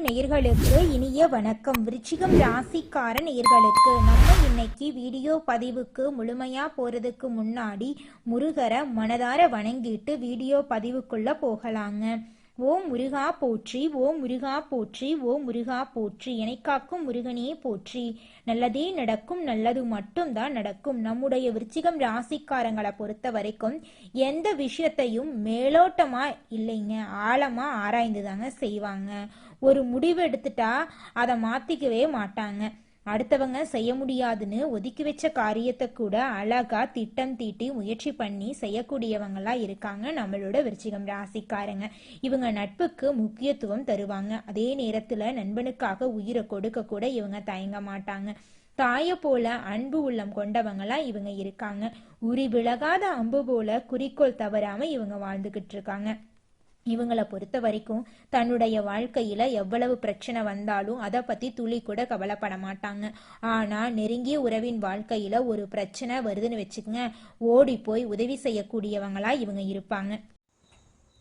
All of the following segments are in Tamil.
நேயர்களுக்கு இனிய வணக்கம். விருச்சிகம் ராசிக்கார நேயர்களுக்கு நம்ம இன்னைக்கு வீடியோ பதிவுக்கு முழுமையா போறதுக்கு முன்னாடி முருகரை மனதார வணங்கிட்டு வீடியோ பதிவுக்குள்ள போகலாங்க. ஓம் முருகா போற்றி, ஓம் முருகா போற்றி, ஓம் முருகா போற்றி, எனக்காக்கும் முருகனே போற்றி. நல்லதே நடக்கும், நல்லது மட்டும்தான் நடக்கும். நம்முடைய விருச்சிகம் ராசிக்காரங்களை பொறுத்த வரைக்கும் எந்த விஷயத்தையும் மேலோட்டமா இல்லைங்க, ஆழமா ஆராய்ந்துதாங்க செய்வாங்க. ஒரு முடிவு எடுத்துட்டா அதை மாத்திக்கவே மாட்டாங்க. அடுத்தவங்க செய்ய முடியாதுன்னு ஒதுக்கி வச்ச காரியத்தை கூட அழகா திட்டம் தீட்டி முயற்சி பண்ணி செய்யக்கூடியவங்களா இருக்காங்க நம்மளோட விருச்சிகம் ராசிக்காரங்க. இவங்க நட்புக்கு முக்கியத்துவம் தருவாங்க. அதே நேரத்துல நண்பனுக்காக உயிரை கொடுக்க கூட இவங்க தயங்க மாட்டாங்க. தாய போல அன்பு உள்ளம் கொண்டவங்களா இவங்க இருக்காங்க. உரி விலகாத அம்பு போல குறிக்கோள் தவறாம இவங்க வாழ்ந்துகிட்டு இருக்காங்க. இவங்களை பொறுத்த வரைக்கும் தன்னுடைய வாழ்க்கையில எவ்வளவு பிரச்சனை வந்தாலும் அதை பத்தி துளி கூட கவலைப்பட மாட்டாங்க. ஆனா நெருங்கிய உறவின் வாழ்க்கையில ஒரு பிரச்சனை வருதுன்னு வச்சுக்கங்க, ஓடி போய் உதவி செய்யக்கூடியவங்களா இவங்க இருப்பாங்க.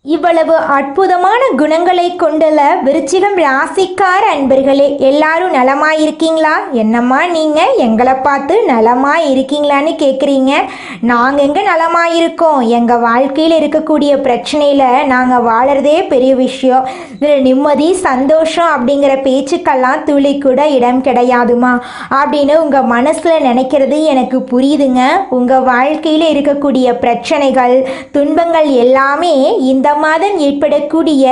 இவ்வளவு அற்புதமான குணங்களை கொண்டுள்ள விருச்சிகம் ராசிக்கார அன்பர்களே, எல்லாரும் நலமாயிருக்கீங்களா? என்னம்மா நீங்க எங்களை பார்த்து நலமாயிருக்கீங்களான்னு கேட்குறீங்க. நாங்கள் எங்கே நலமாயிருக்கோம்? எங்கள் வாழ்க்கையில் இருக்கக்கூடிய பிரச்சனையில் நாங்கள் வாழறதே பெரிய விஷயம். இதில் நிம்மதி சந்தோஷம் அப்படிங்கிற பேச்சுக்கெல்லாம் துளி கூட இடம் கிடையாதுமா அப்படின்னு உங்கள் மனசில் நினைக்கிறது எனக்கு புரியுதுங்க. உங்கள் வாழ்க்கையில் இருக்கக்கூடிய பிரச்சனைகள் துன்பங்கள் எல்லாமே இந்த மாதம் ஏற்படக்கூடிய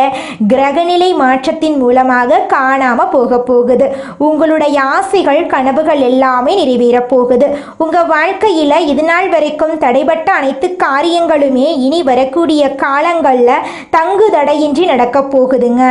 கிரகநிலை மாற்றத்தின் மூலமாக காணாம போக போகுது. உங்களுடைய ஆசைகள் கனவுகள் எல்லாமே நிறைவேற போகுது. உங்க வாழ்க்கையில இது நாள் வரைக்கும் தடைபட்ட அனைத்து காரியங்களுமே இனி வரக்கூடிய காலங்கள்ல தங்கு தடையின்றி நடக்க போகுதுங்க.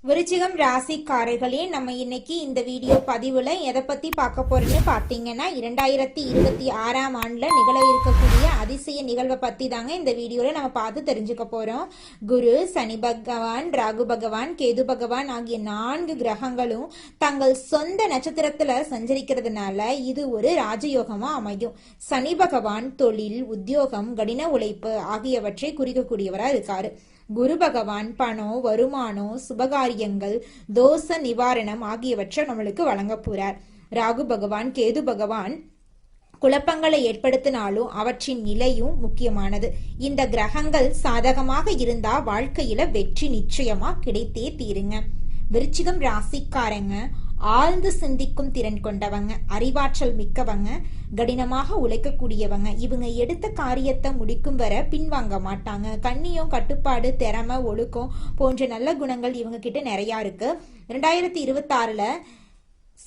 விருச்சிகம் ராசிக்காரர்களே, நம்ம இன்னைக்கு இந்த வீடியோ பதிவுல எதை பத்தி பார்க்க போறோம்னு பார்த்தீங்கன்னா 2026ஆம் ஆண்டுல நிகழ இருக்கக்கூடிய அதிசய நிகழ்வை பத்தி தாங்க இந்த வீடியோல நம்ம பார்த்து தெரிஞ்சுக்க போறோம். குரு, சனி பகவான், ராகு பகவான், கேது பகவான் ஆகிய 4 கிரகங்களும் தங்கள் சொந்த நட்சத்திரத்துல சஞ்சரிக்கிறதுனால இது ஒரு ராஜயோகமா அமையும். சனி பகவான் தொழில், உத்தியோகம், கடின உழைப்பு ஆகியவற்றை குறிக்கக்கூடியவரா இருக்காரு. குரு பகவான் பணம், வருமானம், சுபகாரியங்கள், தோஷ நிவாரணம் ஆகியவற்றை நம்மளுக்கு வழங்க போறார். ராகு பகவான், கேது பகவான் குழப்பங்களை ஏற்படுத்தினாலும் அவற்றின் நிலையும் முக்கியமானது. இந்த கிரகங்கள் சாதகமாக இருந்தா வாழ்க்கையில வெற்றி நிச்சயமா கிடைத்தே தீருங்க. விருச்சிகம் ராசிக்காரங்க ஆழ்ந்து சிந்திக்கும் திறன் கொண்டவங்க, அறிவாற்றல் மிக்கவங்க, கடினமாக உழைக்கக்கூடியவங்க. இவங்க எடுத்த காரியத்தை முடிக்கும் வர பின்வாங்க மாட்டாங்க. கண்ணியம், கட்டுப்பாடு, திறமை, ஒழுக்கம் போன்ற நல்ல குணங்கள் இவங்க கிட்ட நிறைய இருக்கு. 2026ல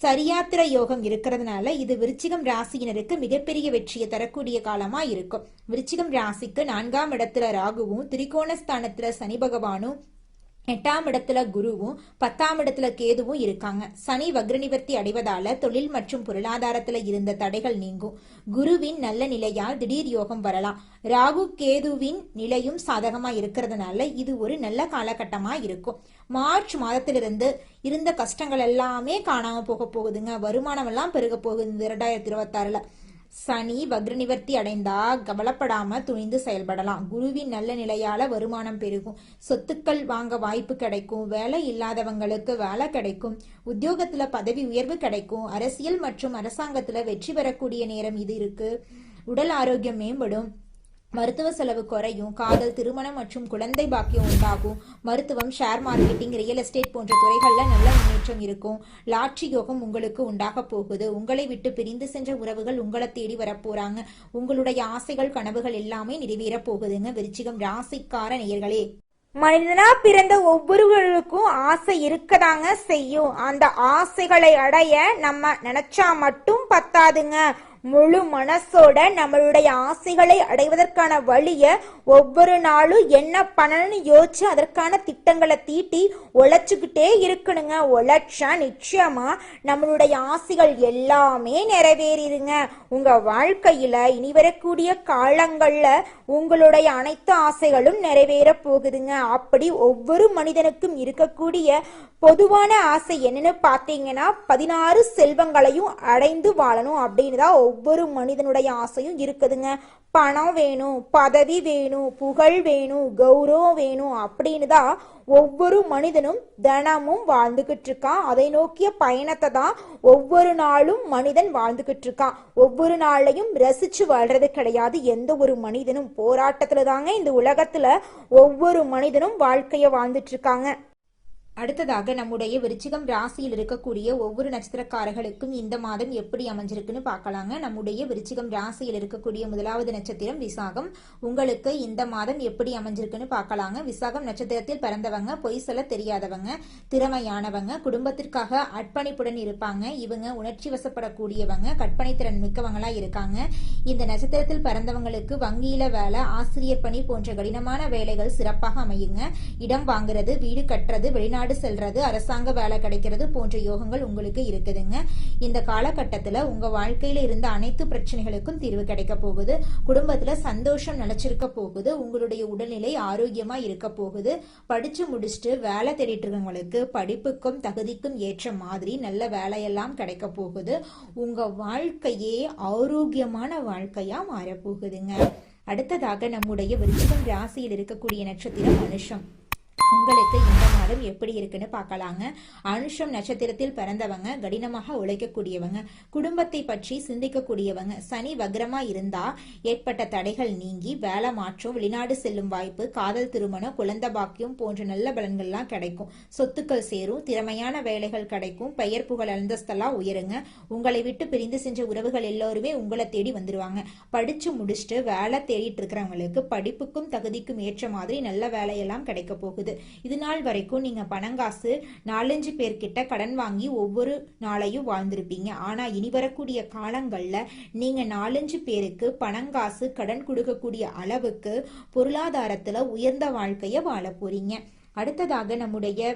சரியாத்திர யோகம் இருக்கிறதுனால இது விருச்சிகம் ராசியினருக்கு மிகப்பெரிய வெற்றியை தரக்கூடிய காலமா இருக்கும். விருச்சிகம் ராசிக்கு 4ஆம் இடத்துல ராகுவும், திரிகோணஸ்தானத்துல சனி பகவானும், 8ஆம் இடத்துல குருவும், 10ஆம் இடத்துல கேதுவும் இருக்காங்க. சனி வக்ரநிவர்த்தி அடைவதால தொழில் மற்றும் பொருளாதாரத்துல இருந்த தடைகள் நீங்கும். குருவின் நல்ல நிலையால் திடீர் யோகம் வரலாம். ராகு கேதுவின் நிலையும் சாதகமா இருக்கிறதுனால இது ஒரு நல்ல காலகட்டமா இருக்கும். மார்ச் மாதத்திலிருந்து இருந்த கஷ்டங்கள் எல்லாமே காணாம போக போகுதுங்க. வருமானம் எல்லாம் பெருக போகுது. 2026ல சனி வக்ரநிவர்த்தி அடைந்தா கவலைப்படாம துணிந்து செயல்படலாம். குருவின் நல்ல நிலையால வருமானம் பெருகும். சொத்துக்கள் வாங்க வாய்ப்பு கிடைக்கும். வேலை இல்லாதவங்களுக்கு வேலை கிடைக்கும். உத்தியோகத்துல பதவி உயர்வு கிடைக்கும். அரசியல் மற்றும் அரசாங்கத்துல வெற்றி பெறக்கூடிய நேரம் இது இருக்கு. உடல் ஆரோக்கியம் மேம்படும். மருத்துவ செலவு குறையும். காதல், திருமணம் மற்றும் குழந்தை பாக்கியம் உண்டாகும். மருத்துவம், ஷேர் மார்க்கெட்டிங், ரியல் எஸ்டேட் போன்ற துறைகள்ல நல்ல முன்னேற்றம் இருக்கும். லாட்ரி யோகம் உங்களுக்கு உண்டாக போகுது. உங்களை விட்டு பிரிந்து சென்ற உறவுகள் உங்களை தேடி வரப்போறாங்க. உங்களுடைய ஆசைகள் கனவுகள் எல்லாமே நிறைவேற போகுதுங்க. விருச்சிகம் ராசிக்கார நேயர்களே, மனிதனா பிறந்த ஒவ்வொருவருக்கும் ஆசை இருக்கதாங்க செய்யும். அந்த ஆசைகளை அடைய நம்ம நினைச்சா மட்டும் பத்தாதுங்க. முழு மனசோட நம்மளுடைய ஆசைகளை அடைவதற்கான வழிய ஒவ்வொரு நாளும் என்ன பண்ணணும்னு யோசிச்சு அதற்கான திட்டங்களை தீட்டி உழைச்சுக்கிட்டே இருக்கணுங்க. உழைச்சா நிச்சயமா நம்மளுடைய ஆசைகள் எல்லாமே நிறைவேறிடுங்க. உங்க வாழ்க்கையில இனி வரக்கூடிய காலங்கள்ல உங்களுடைய அனைத்து ஆசைகளும் நிறைவேற போகுதுங்க. அப்படி ஒவ்வொரு மனிதனுக்கும் இருக்கக்கூடிய பொதுவான ஆசை என்னன்னு பார்த்தீங்கன்னா 16 செல்வங்களையும் அடைந்து வாழணும் அப்படின்னு தான் ஒவ்வொரு மனிதனுடைய ஆசையும் இருக்குதுங்க. பணம் வேணும், பதவி வேணும், புகழ் வேணும், கௌரவம் வேணும் அப்படின்னு தான் ஒவ்வொரு மனிதனும் தினமும் வாழ்ந்துகிட்டு இருக்கான். அதை நோக்கிய பயணத்தை தான் ஒவ்வொரு நாளும் மனிதன் வாழ்ந்துகிட்டு இருக்கான். ஒவ்வொரு நாளையும் ரசிச்சு வாழ்றது கிடையாது எந்த ஒரு மனிதனும். போராட்டத்துல தாங்க இந்த உலகத்துல ஒவ்வொரு மனிதனும் வாழ்க்கைய வாழ்ந்துட்டு இருக்காங்க. அடுத்ததாக நம்முடைய விருச்சிகம் ராசியில் இருக்கக்கூடிய ஒவ்வொரு நட்சத்திரக்காரர்களுக்கும் இந்த மாதம் எப்படி அமைஞ்சிருக்குன்னு பார்க்கலாங்க. நம்முடைய விருச்சிகம் ராசியில் இருக்கக்கூடிய முதலாவது நட்சத்திரம் விசாகம். உங்களுக்கு இந்த மாதம் எப்படி அமைஞ்சிருக்குன்னு பார்க்கலாங்க. விசாகம் நட்சத்திரத்தில் பிறந்தவங்க பொய் சொல்ல தெரியாதவங்க, திறமையானவங்க, குடும்பத்திற்காக அர்ப்பணிப்புடன் இருப்பாங்க. இவங்க உணர்ச்சி வசப்படக்கூடியவங்க, கற்பனை திறன் மிக்கவங்களா இருக்காங்க. இந்த நட்சத்திரத்தில் பிறந்தவங்களுக்கு வங்கியில வேலை, ஆசிரியர் பணி போன்ற கடினமான வேலைகள் சிறப்பாக அமையுங்க. இடம் வாங்குறது, வீடு கட்டுறது, வெளிநாடு செல்றது, அரசாங்க வேலை கிடைக்கிறது போன்ற யோகங்கள் உங்களுக்கு இருக்குதுங்க. இந்த காலகட்டத்துல உங்க வாழ்க்கையில இருந்த அனைத்து பிரச்சனைகளுக்கும் தீர்வு கிடைக்க போகுது. குடும்பத்துல சந்தோஷம் நிலைச்சிருக்க போகுது. உங்களுடைய உடல்நிலை ஆரோக்கியமா இருக்க போகுது. படிச்சு முடிச்சுட்டு வேலை தேடிட்டு இருக்கவங்களுக்கு படிப்புக்கும் தகுதிக்கும் ஏற்ற மாதிரி நல்ல வேலையெல்லாம் கிடைக்க போகுது. உங்க வாழ்க்கையே ஆரோக்கியமான வாழ்க்கையா மாறப்போகுதுங்க. அடுத்ததாக நம்முடைய விருச்சிகம் ராசியில் இருக்கக்கூடிய நட்சத்திரம் அனுஷம். உங்களுக்கு இந்த மாதம் எப்படி இருக்குன்னு பார்க்கலாங்க. அனுஷம் நட்சத்திரத்தில் பிறந்தவங்க கடினமாக உழைக்கக்கூடியவங்க, குடும்பத்தை பற்றி சிந்திக்கக்கூடியவங்க. சனி வக்ரமா இருந்தா ஏற்பட்ட தடைகள் நீங்கி வேலை மாற்றம், வெளிநாடு செல்லும் வாய்ப்பு, காதல் திருமணம், குழந்தை பாக்கியம் போன்ற நல்ல பலன்கள்லாம் கிடைக்கும். சொத்துக்கள் சேரும், திறமையான வேலைகள் கிடைக்கும், பெயர் புகழ் அந்தஸ்தெல்லாம் உயருங்க. உங்களை விட்டு பிரிந்து சென்ற உறவுகள் எல்லோருமே உங்களை தேடி வந்துருவாங்க. படிச்சு முடிச்சுட்டு வேலை தேடிட்டு இருக்கிறவங்களுக்கு படிப்புக்கும் தகுதிக்கும் ஏற்ற மாதிரி நல்ல வேலையெல்லாம் கிடைக்க போகுது. இது நாள் வரைக்கும் நீங்க பணங்காசு 4-5 பேர்கிட்ட கடன் வாங்கி ஒவ்வொரு நாளையும் வாழ்ந்திருப்பீங்க. ஆனா இனி வரக்கூடிய காலங்கள்ல நீங்க 4-5 பேருக்கு பணங்காசு கடன் கொடுக்கக்கூடிய அளவுக்கு பொருளாதாரத்துல உயர்ந்த வாழ்க்கைய வாழ போறீங்க. அடுத்ததாக நம்முடைய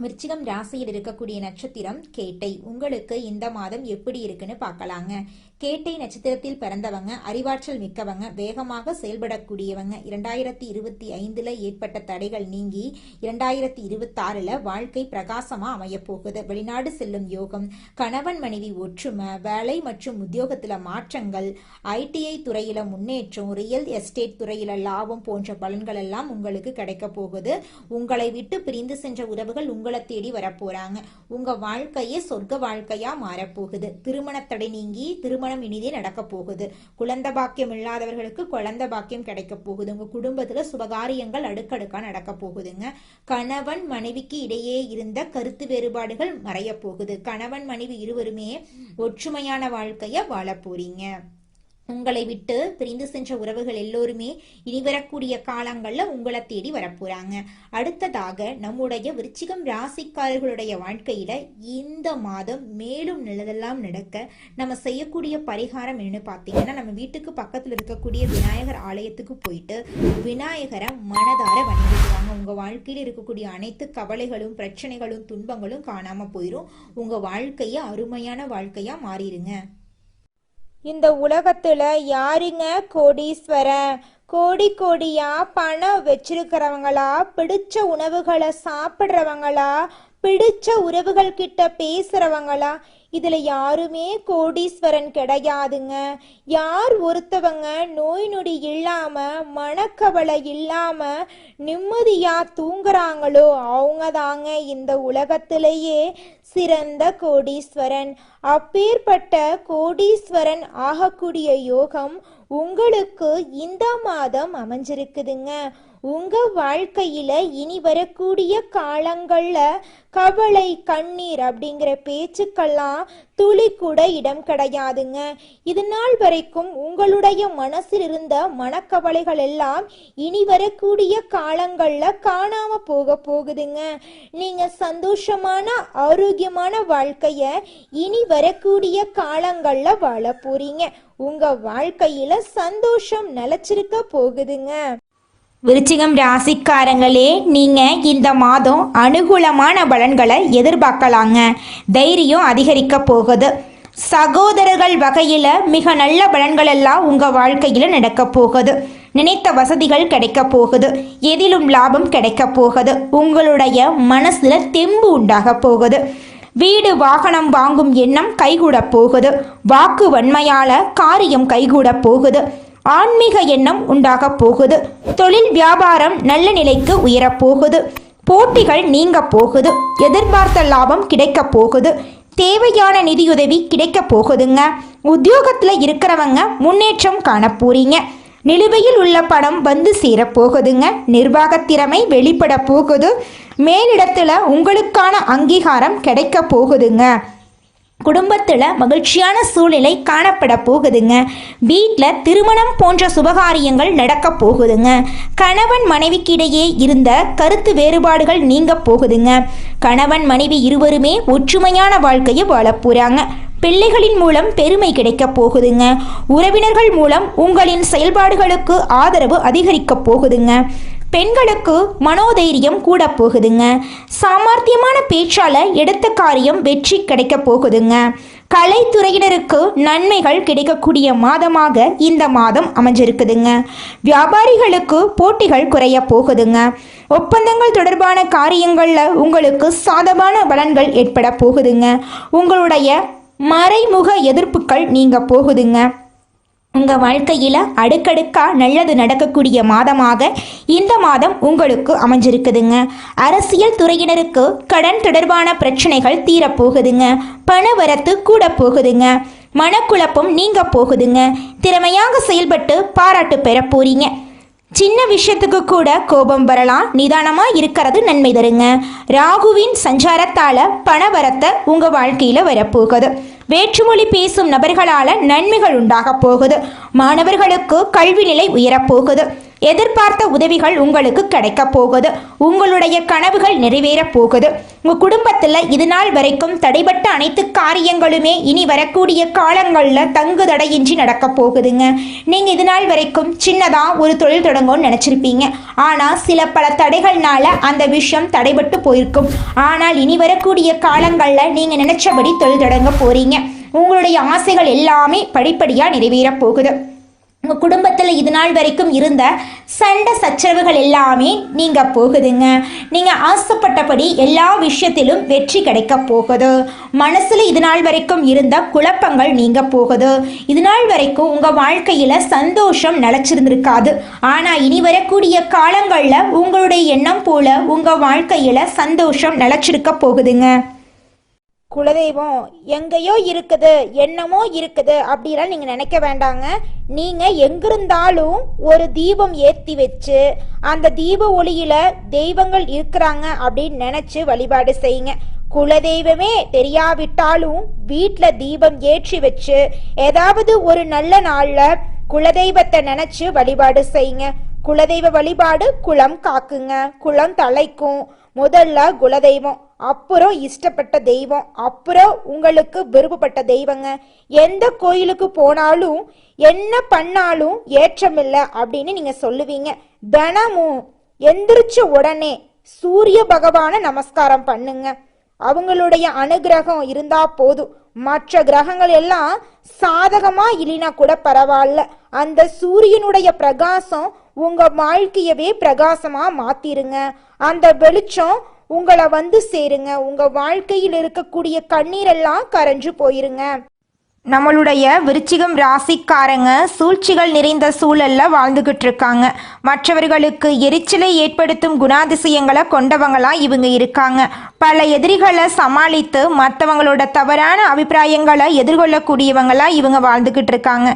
விருச்சிகம் ராசியில் இருக்கக்கூடிய நட்சத்திரம் கேட்டை. உங்களுக்கு இந்த மாதம் எப்படி இருக்குன்னு பார்க்கலாங்க. கேட்டை நட்சத்திரத்தில் பிறந்தவங்க அறிவாற்றல் மிக்கவங்க, வேகமாக செயல்படக்கூடியவங்க. 2025 ஏற்பட்ட தடைகள் நீங்கி 2026 வாழ்க்கை பிரகாசமா அமைய போகுது. வெளிநாடு செல்லும் யோகம், கணவன் மனைவி ஒற்றுமை, வேலை மற்றும் உத்தியோகத்துல மாற்றங்கள், ITI துறையில முன்னேற்றம், ரியல் எஸ்டேட் துறையில லாபம் போன்ற பலன்கள் எல்லாம் உங்களுக்கு கிடைக்க போகுது. உங்களை விட்டு பிரிந்து சென்ற உறவுகள் உங்களை தேடி வரப்போறாங்க. உங்க வாழ்க்கையே சொர்க்க வாழ்க்கையா மாறப்போகுது. திருமண தடை நீங்கி திருமணம் இனிதே நடக்க போகுது. குழந்தை பாக்கியம் இல்லாதவர்களுக்கு குழந்தை பாக்கியம் கிடைக்க போகுது. உங்க குடும்பத்துல சுபகாரியங்கள் அடுக்கடுக்கா நடக்க போகுதுங்க. கணவன் மனைவிக்கு இடையே இருந்த கருத்து வேறுபாடுகள் மறைய போகுது. கணவன் மனைவி இருவருமே ஒற்றுமையான வாழ்க்கைய வாழ போறீங்க. உங்களை விட்டு பிரிந்து சென்ற உறவுகள் எல்லோருமே இனி வரக்கூடிய காலங்கள்ல உங்களை தேடி வரப்போறாங்க. அடுத்ததாக நம்முடைய விருச்சிகம் ராசிக்காரர்களுடைய வாழ்க்கையில இந்த மாதம் மேலும் நல்லதெல்லாம் நடக்க நம்ம செய்யக்கூடிய பரிகாரம் என்னன்னு பார்த்தீங்கன்னா, நம்ம வீட்டுக்கு பக்கத்துல இருக்கக்கூடிய விநாயகர் ஆலயத்துக்கு போயிட்டு விநாயகரை மனதார வணங்கிடுவாங்க. உங்க வாழ்க்கையில இருக்கக்கூடிய அனைத்து கவலைகளும் பிரச்சனைகளும் துன்பங்களும் காணாம போயிரும். உங்க வாழ்க்கைய அருமையான வாழ்க்கையா மாறிடுங்க. இந்த உலகத்துல யாருங்க கோடீஸ்வரன்? கோடி கோடியா பணம் வச்சிருக்கிறவங்களா, பிடிச்ச உணவுகளை சாப்பிட்றவங்களா, பிடிச்ச உறவுகள் கிட்ட பேசுறவங்களா? இதுல யாருமே கோடீஸ்வரன் கிடையாதுங்க. யார் ஒருத்தவங்க நோய் நொடி இல்லாம மனக்கவலை இல்லாம நிம்மதியா தூங்குறாங்களோ அவங்க தாங்க இந்த உலகத்திலேயே சிறந்த கோடீஸ்வரன். அப்பேற்பட்ட கோடீஸ்வரன் ஆகக்கூடிய யோகம் உங்களுக்கு இந்த மாதம் அமைஞ்சிருக்குதுங்க. உங்க வாழ்க்கையில இனி வரக்கூடிய காலங்கள்ல கவலை கண்ணீர் அப்படிங்கிற பேச்சுக்கெல்லாம் துளி கூட இடம் கிடையாதுங்க. இது நாள் வரைக்கும் உங்களுடைய மனசில் இருந்த மனக்கவலைகள் எல்லாம் இனி வரக்கூடிய காலங்கள்ல காணாம போகுதுங்க. நீங்க சந்தோஷமான ஆரோக்கியமான வாழ்க்கைய இனி வரக்கூடிய காலங்கள்ல வாழ போறீங்க. உங்க வாழ்க்கையில சந்தோஷம் நிலைச்சிருக்க போகுதுங்க. விருச்சிகம் ராசிக்காரங்களே, நீங்க இந்த மாதம் அனுகூலமான பலன்களை எதிர்பார்க்கலாங்க. தைரியம் அதிகரிக்க போகுது. சகோதரர்கள் வகையில மிக நல்ல பலன்கள் எல்லாம் உங்க வாழ்க்கையில நடக்க போகுது. நினைத்த வசதிகள் கிடைக்க போகுது. எதிலும் லாபம் கிடைக்க போகுது. உங்களுடைய மனசுல தெம்பு உண்டாக போகுது. வீடு வாகனம் வாங்கும் எண்ணம் கைகூட போகுது. வாக்கு வன்மையால காரியம் கைகூட போகுது. ஆன்மீக எண்ணம் உண்டாக போகுது. தொழில் வியாபாரம் நல்ல நிலைக்கு உயரப்போகுது. போட்டிகள் நீங்க போகுது. எதிர்பார்த்த லாபம் கிடைக்க போகுது. தேவையான நிதியுதவி கிடைக்க போகுதுங்க. உத்தியோகத்தில் இருக்கிறவங்க முன்னேற்றம் காண போறீங்க. நிலுவையில் உள்ள பணம் வந்து சேரப்போகுதுங்க. நிர்வாக திறமை வெளிப்பட போகுது. மேலிடத்துல உங்களுக்கான அங்கீகாரம் கிடைக்க போகுதுங்க. குடும்பத்தில் மகிழ்ச்சியான சூழ்நிலை காணப்பட போகுதுங்க. வீட்டில் திருமணம் போன்ற சுபகாரியங்கள் நடக்க போகுதுங்க. கணவன் மனைவிக்கிடையே இருந்த கருத்து வேறுபாடுகள் நீங்க போகுதுங்க. கணவன் மனைவி இருவருமே ஒற்றுமையான வாழ்க்கையை வாழ போறாங்க. பிள்ளைகளின் மூலம் பெருமை கிடைக்க போகுதுங்க. உறவினர்கள் மூலம் உங்களின் செயல்பாடுகளுக்கு ஆதரவு அதிகரிக்க போகுதுங்க. பெண்களுக்கு மனோதைரியம் கூட போகுதுங்க. சாமர்த்தியமான பேச்சால எடுத்த காரியம் வெற்றி கிடைக்க போகுதுங்க. கலைத்துறையினருக்கு நன்மைகள் கிடைக்கக்கூடிய மாதமாக இந்த மாதம் அமைஞ்சிருக்குதுங்க. வியாபாரிகளுக்கு போட்டிகள் குறைய போகுதுங்க. ஒப்பந்தங்கள் தொடர்பான காரியங்களில் உங்களுக்கு சாதகமான பலன்கள் ஏற்பட போகுதுங்க. உங்களுடைய மறைமுக எதிர்ப்புகள் நீங்க போகுதுங்க. உங்கள் வாழ்க்கையில் அடுக்கடுக்கா நல்லது நடக்கக்கூடிய மாதமாக இந்த மாதம் உங்களுக்கு அமைஞ்சிருக்குதுங்க. அரசியல் துறையினருக்கு கடன் தொடர்பான பிரச்சனைகள் தீரப்போகுதுங்க. பண வரத்து கூட போகுதுங்க. மனக்குழப்பம் நீங்க போகுதுங்க. திறமையாக செயல்பட்டு பாராட்டு பெற போறீங்க. சின்ன விஷயத்துக்கு கூட கோபம் வரலாம். நிதானமாக இருக்கிறது நன்மை தருங்க. ராகுவின் சஞ்சாரத்தால் பணவரத்தை உங்கள் வாழ்க்கையில் வரப்போகுது. வேற்றுமொழி பேசும் நபர்களால் நன்மைகள் உண்டாக போகுது. மாணவர்களுக்கு கல்வி நிலை உயரப்போகுது. எதிர்பார்த்த உதவிகள் உங்களுக்கு கிடைக்க போகுது. உங்களுடைய கனவுகள் நிறைவேற போகுது. உங்கள் குடும்பத்தில் இது நாள் வரைக்கும் தடைபட்ட அனைத்து காரியங்களுமே இனி வரக்கூடிய காலங்களில் தங்கு தடையின்றி நடக்க போகுதுங்க. நீங்கள் இது நாள் வரைக்கும் சின்னதாக ஒரு தொழில் தொடங்கும்னு நினச்சிருப்பீங்க. ஆனால் பல தடைகள்னால அந்த விஷயம் தடைபட்டு போயிருக்கும். ஆனால் இனி வரக்கூடிய காலங்களில் நீங்கள் நினைச்சபடி தொழில் தொடங்க போறீங்க. உங்களுடைய ஆசைகள் எல்லாமே படிப்படியாக நிறைவேற போகுது. உங்கள் குடும்பத்தில் இது நாள் வரைக்கும் இருந்த சண்டை சச்சரவுகள் எல்லாமே நீங்கள் போகுதுங்க. நீங்கள் ஆசைப்பட்டபடி எல்லா விஷயத்திலும் வெற்றி கிடைக்க போகுது. மனசில் இது நாள் வரைக்கும் இருந்த குழப்பங்கள் நீங்க போகுது. இது நாள் வரைக்கும் உங்கள் வாழ்க்கையில் சந்தோஷம் நிலச்சிருந்திருக்காது. ஆனால் இனி வரக்கூடிய காலங்களில் உங்களுடைய எண்ணம் போல உங்கள் வாழ்க்கையில் சந்தோஷம் நிலச்சிருக்க போகுதுங்க. குலதெய்வம் எங்கேயோ இருக்குது, என்னமோ இருக்குது அப்படிலாம் நீங்கள் நினைக்க வேண்டாங்க. நீங்கள் எங்கிருந்தாலும் ஒரு தீபம் ஏற்றி வச்சு அந்த தீப ஒளியில் தெய்வங்கள் இருக்கிறாங்க அப்படின்னு நினச்சி வழிபாடு செய்யுங்க. குலதெய்வமே தெரியாவிட்டாலும் வீட்டில் தீபம் ஏற்றி வச்சு ஏதாவது ஒரு நல்ல நாளில் குலதெய்வத்தை நினச்சி வழிபாடு செய்யுங்க. குலதெய்வ வழிபாடு குலம் காக்குங்க, குலம் தலைக்கும். முதல்ல குலதெய்வம், அப்புறம் இஷ்டப்பட்ட தெய்வம், அப்புறம் உங்களுக்கு விருப்பப்பட்ட தெய்வங்க. எந்த கோயிலுக்கு போனாலும் என்ன பண்ணாலும் ஏற்றமில்லை அப்படின்னு நீங்க சொல்லுவீங்க. தினமும் எந்திரிச்ச உடனே சூரிய பகவானை நமஸ்காரம் பண்ணுங்க. அவங்களுடைய அனுகிரகம் இருந்தா போதும். மற்ற கிரகங்கள் எல்லாம் சாதகமா இல்லைனா கூட பரவாயில்ல. அந்த சூரியனுடைய பிரகாசம் உங்க வாழ்க்கையவே பிரகாசமா மாத்திருங்க. அந்த வெளிச்சம் உங்களை வந்து சேருங்க. உங்க வாழ்க்கையில் இருக்கக்கூடிய கண்ணீரெல்லாம் கரைஞ்சு போயிருங்க. நம்மளுடைய விருச்சிகம் ராசிக்காரங்க சூழ்ச்சிகள் நிறைந்த சூழல்ல வாழ்ந்துகிட்டு இருக்காங்க. மற்றவர்களுக்கு எரிச்சலை ஏற்படுத்தும் குணாதிசயங்களை கொண்டவங்களா இவங்க இருக்காங்க. பல எதிரிகளை சமாளித்து மற்றவங்களோட தவறான அபிப்பிராயங்களை எதிர்கொள்ளக்கூடியவங்களா இவங்க வாழ்ந்துகிட்டு இருக்காங்க.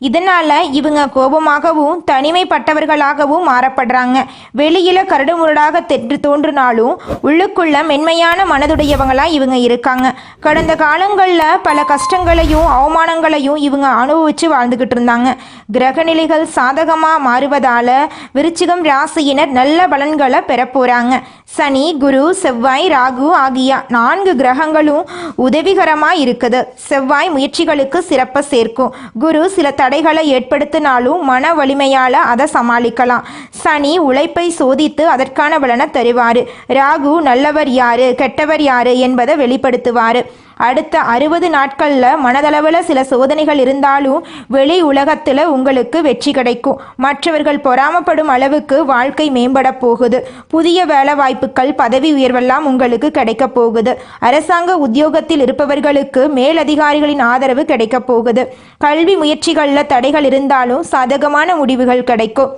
இதனால இவங்க கோபமாகவும் தனிமைப்பட்டவர்களாகவும் மாறப்படுறாங்க. வெளியில கரடுமுரடாக தோன்றினாலும் உள்ளுக்குள்ள மென்மையான மனதுடையவங்களா இவங்க இருக்காங்க. கடந்த காலங்களில் பல கஷ்டங்களையும் அவமானங்களையும் இவங்க அனுபவிச்சு வாழ்ந்துகிட்டு இருந்தாங்க. கிரகநிலைகள் சாதகமாக மாறுவதால விருச்சிகம் ராசியினர் நல்ல பலன்களை பெற போறாங்க. சனி, குரு, செவ்வாய், ராகு ஆகிய 4 கிரகங்களும் உதவிகரமாக இருக்குது. செவ்வாய் முயற்சிகளுக்கு சிறப்பை சேர்க்கும். குரு சில தடைகளை ஏற்படுத்தினாலும் மன வலிமையால் அதை சமாளிக்கலாம். சனி உழைப்பை சோதித்து அதற்கான பலனை தருவார். ராகு நல்லவர் யாரு கெட்டவர் யாரு என்பதை வெளிப்படுத்துவார். அடுத்த 60 நாட்களில் மனதளவில் சில சோதனைகள் இருந்தாலும் வெளி உலகத்தில் உங்களுக்கு வெற்றி கிடைக்கும். மற்றவர்கள் பொறாமப்படும் அளவுக்கு வாழ்க்கை மேம்பட போகுது. புதிய வேலை வாய்ப்புகள், பதவி உயர்வெல்லாம் உங்களுக்கு கிடைக்க போகுது. அரசாங்க உத்தியோகத்தில் இருப்பவர்களுக்கு மேலதிகாரிகளின் ஆதரவு கிடைக்க போகுது. கல்வி முயற்சிகளில் தடைகள் இருந்தாலும் சாதகமான முடிவுகள் கிடைக்கும்.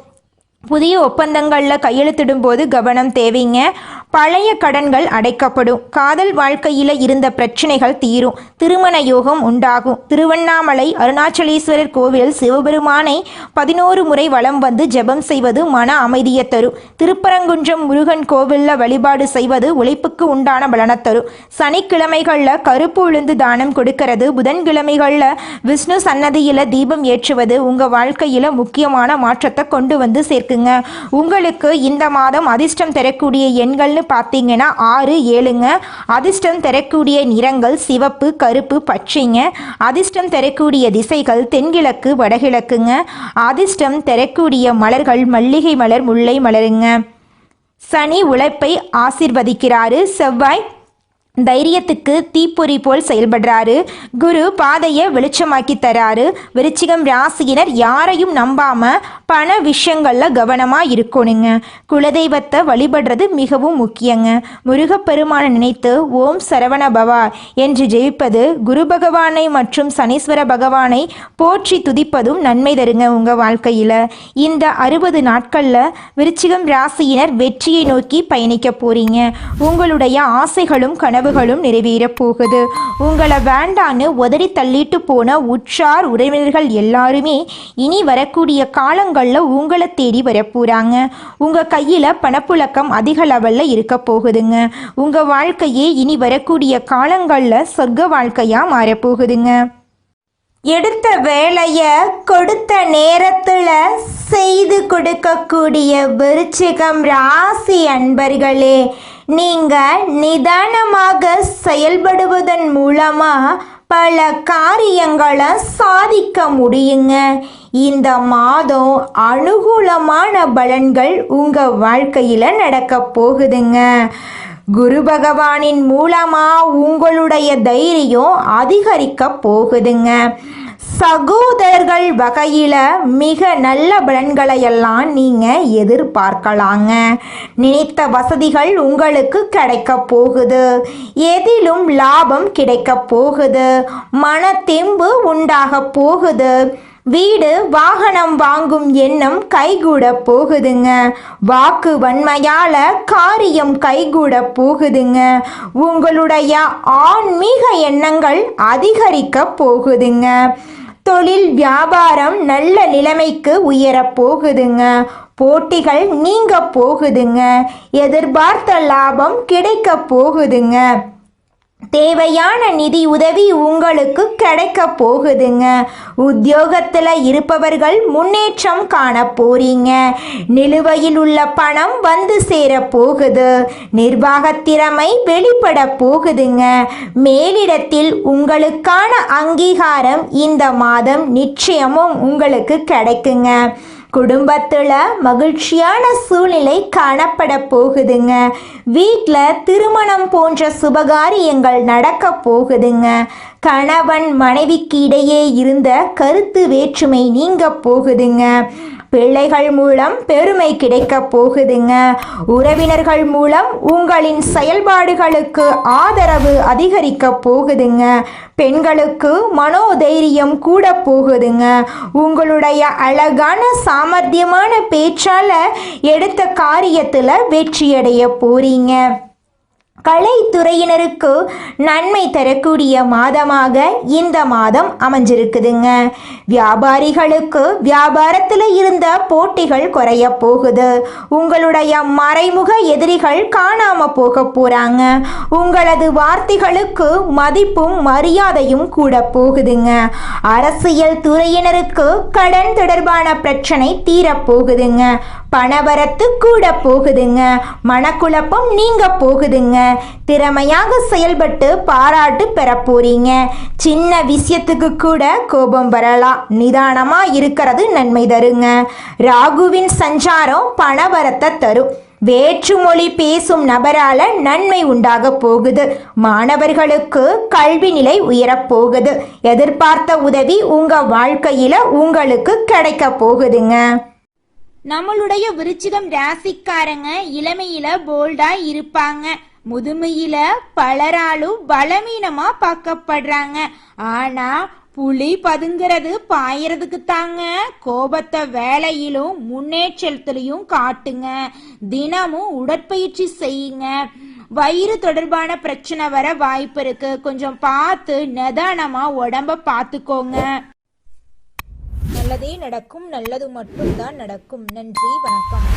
புதிய ஒப்பந்தங்களில் கையெழுத்திடும் போது கவனம் தேவைங்க. பழைய கடன்கள் அடைக்கப்படும். காதல் வாழ்க்கையில் இருந்த பிரச்சனைகள் தீரும். திருமண யோகம் உண்டாகும். திருவண்ணாமலை அருணாச்சலேஸ்வரர் கோவிலில் சிவபெருமானை 11 முறை வலம் வந்து ஜெபம் செய்வது மன அமைதியை தரும். திருப்பரங்குன்றம் முருகன் கோவிலில் வழிபாடு செய்வது உழைப்புக்கு உண்டான பலனை தரும். சனிக்கிழமைகளில் கருப்பு உளுந்து தானம் கொடுக்கிறது, புதன்கிழமைகளில் விஷ்ணு சன்னதியில் தீபம் ஏற்றுவது உங்கள் வாழ்க்கையில் முக்கியமான மாற்றத்தை கொண்டு வந்து சேர்க்குங்க. உங்களுக்கு இந்த மாதம் அதிர்ஷ்டம் தரக்கூடிய எண்கள்னு பார்த்தீங்கன்னா 6, 7ங்க. அதிர்ஷ்டம் தரக்கூடிய நிறங்கள் சிவப்பு, கருப்பு, பச்சைங்க. அதிர்ஷ்டம் தரக்கூடிய திசைகள் தென்கிழக்கு, வடகிழக்குங்க. அதிர்ஷ்டம் தரக்கூடிய மலர்கள் மல்லிகை மலர், முல்லை மலருங்க. சனி உழைப்பை ஆசீர்வதிக்கிறாரு. செவ்வாய் தைரியத்துக்கு தீப்பொறி போல் செயல்படுறாரு. குரு பாதையை வெளிச்சமாக்கி தராரு. விருச்சிகம் ராசியினர் யாரையும் நம்பாம பண விஷயங்கள்ல கவனமா இருக்கணுங்க. குலதெய்வத்தை வழிபடுறது மிகவும் முக்கியங்க. முருகப்பெருமானை நினைத்து ஓம் சரவண பவா என்று ஜெயிப்பது, குரு பகவானை மற்றும் சனீஸ்வர பகவானை போற்றி துதிப்பதும் நன்மை தருங்க உங்க வாழ்க்கையில. இந்த 60 நாட்கள்ல விருச்சிகம் ராசியினர் வெற்றியை நோக்கி பயணிக்க போறீங்க. உங்களுடைய ஆசைகளும் கனவுகளும் நிறைவேற போகுது. உங்களை வேண்டான்னு உதறி தள்ளிட்டு போன உற்றார் உறவினர்கள் எல்லாருமே இனி வரக்கூடிய காலங்களில் உங்களை தேடி வரப்போறாங்க. உங்க கையில பணப்புழக்கம் அதிக லெவல்ல இருக்க போகுதுங்க. உங்க வாழ்க்கையே இனி வரக்கூடிய காலங்களில் சொர்க்க வாழ்க்கையா மாறப்போகுதுங்க. எடுத்த வேலையை கொடுத்த நேரத்தில் செய்து கொடுக்கக்கூடிய விருச்சிகம் ராசி அன்பர்களே, நீங்கள் நிதானமாக செயல்படுவதன் மூலமாக பல காரியங்களை சாதிக்க முடியுங்க. இந்த மாதம் அனுகூலமான பலன்கள் உங்கள் வாழ்க்கையில் நடக்க போகுதுங்க. குரு பகவானின் மூலமா உங்களுடைய தைரியம் அதிகரிக்க போகுதுங்க. சகோதரர்கள் வகையில் மிக நல்ல பலன்களை எல்லாம் நீங்கள் எதிர்பார்க்கலாங்க. நினைத்த வசதிகள் உங்களுக்கு கிடைக்க போகுது. எதிலும் லாபம் கிடைக்க போகுது. மனத்தெம்பு உண்டாக போகுது. வீடு வாகனம் வாங்கும் எண்ணம் கைகூட போகுதுங்க. வாக்கு வன்மையால காரியம் கைகூட போகுதுங்க. உங்களுடைய ஆன்மீக எண்ணங்கள் அதிகரிக்க போகுதுங்க. தொழில் வியாபாரம் நல்ல நிலைமைக்கு உயர போகுதுங்க. போட்டிகள் நீங்க போகுதுங்க. எதிர்பார்த்த லாபம் கிடைக்க போகுதுங்க. தேவையான நிதி உதவி உங்களுக்கு கிடைக்க போகுதுங்க. உத்தியோகத்தில் இருப்பவர்கள் முன்னேற்றம் காண போறீங்க. நிலுவையில் உள்ள பணம் வந்து சேர போகுது. நிர்வாக திறமை வெளிப்பட போகுதுங்க. மேலிடத்தில் உங்களுக்கான அங்கீகாரம் இந்த மாதம் நிச்சயமும் உங்களுக்கு கிடைக்குங்க. குடும்பத்தில் மகிழ்ச்சியான சூழ்நிலை காணப்பட போகுதுங்க. வீட்டில் திருமணம் போன்ற சுபகாரியங்கள் நடக்க போகுதுங்க. கணவன் மனைவிக்கு இடையே இருந்த கருத்து வேற்றுமை நீங்க போகுதுங்க. பிள்ளைகள் மூலம் பெருமை கிடைக்க போகுதுங்க. உறவினர்கள் மூலம் உங்களின் செயல்பாடுகளுக்கு ஆதரவு அதிகரிக்க போகுதுங்க. பெண்களுக்கு மனோதைரியம் கூட போகுதுங்க. உங்களுடைய அழகான சாமர்த்தியமான பேச்சால எடுத்த காரியத்தில் வெற்றியடைய போறீங்க. கலைத்துறையினருக்கு நன்மை தரக்கூடிய மாதமாக இந்த மாதம் அமைஞ்சிருக்குதுங்க. வியாபாரிகளுக்கு வியாபாரத்தில் இருந்த போட்டிகள் குறைய போகுது. உங்களுடைய மறைமுக எதிரிகள் காணாம போக போறாங்க. உங்களது வார்த்தைகளுக்கு மதிப்பும் மரியாதையும் கூட போகுதுங்க. அரசியல் துறையினருக்கு கடன் தொடர்பான பிரச்சனை தீரப்போகுதுங்க. பணவரத்து கூட போகுதுங்க. மனக்குழப்பம் நீங்க போகுதுங்க. திறமையாக செயல்பட்டு பாராட்டு பெற போறீங்க. சின்ன விஷயத்துக்கு கூட கோபம் வரலாம். நிதானமா இருக்கிறது நன்மை தருங்க. ராகுவின் சஞ்சாரம் பணவரத்தை தரும். வேற்றுமொழி பேசும் நபரால நன்மை உண்டாக போகுது. மாணவர்களுக்கு கல்வி நிலை உயரப் போகுது. எதிர்பார்த்த உதவி உங்க வாழ்க்கையில உங்களுக்கு கிடைக்க போகுதுங்க. நம்மளுடைய விருச்சிகம் ராசிக்காரங்க இளமையில போல்டா இருப்பாங்க. முதுமையில பலராலும் பலவீனமா பார்க்கப்படுறாங்க. ஆனா புலி பதுங்கிறது பாயறதுக்கு தாங்க. கோபத்தை வேலையிலும் முன்னேற்றத்திலையும் காட்டுங்க. தினமும் உடற்பயிற்சி செய்யுங்க. வயிறு தொடர்பான பிரச்சனை வர வாய்ப்பு இருக்கு. கொஞ்சம் பார்த்து நிதானமா உடம்ப பார்த்துக்கோங்க. நல்லதே நடக்கும். நல்லது மட்டும்தான் நடக்கும். நன்றி, வணக்கம்.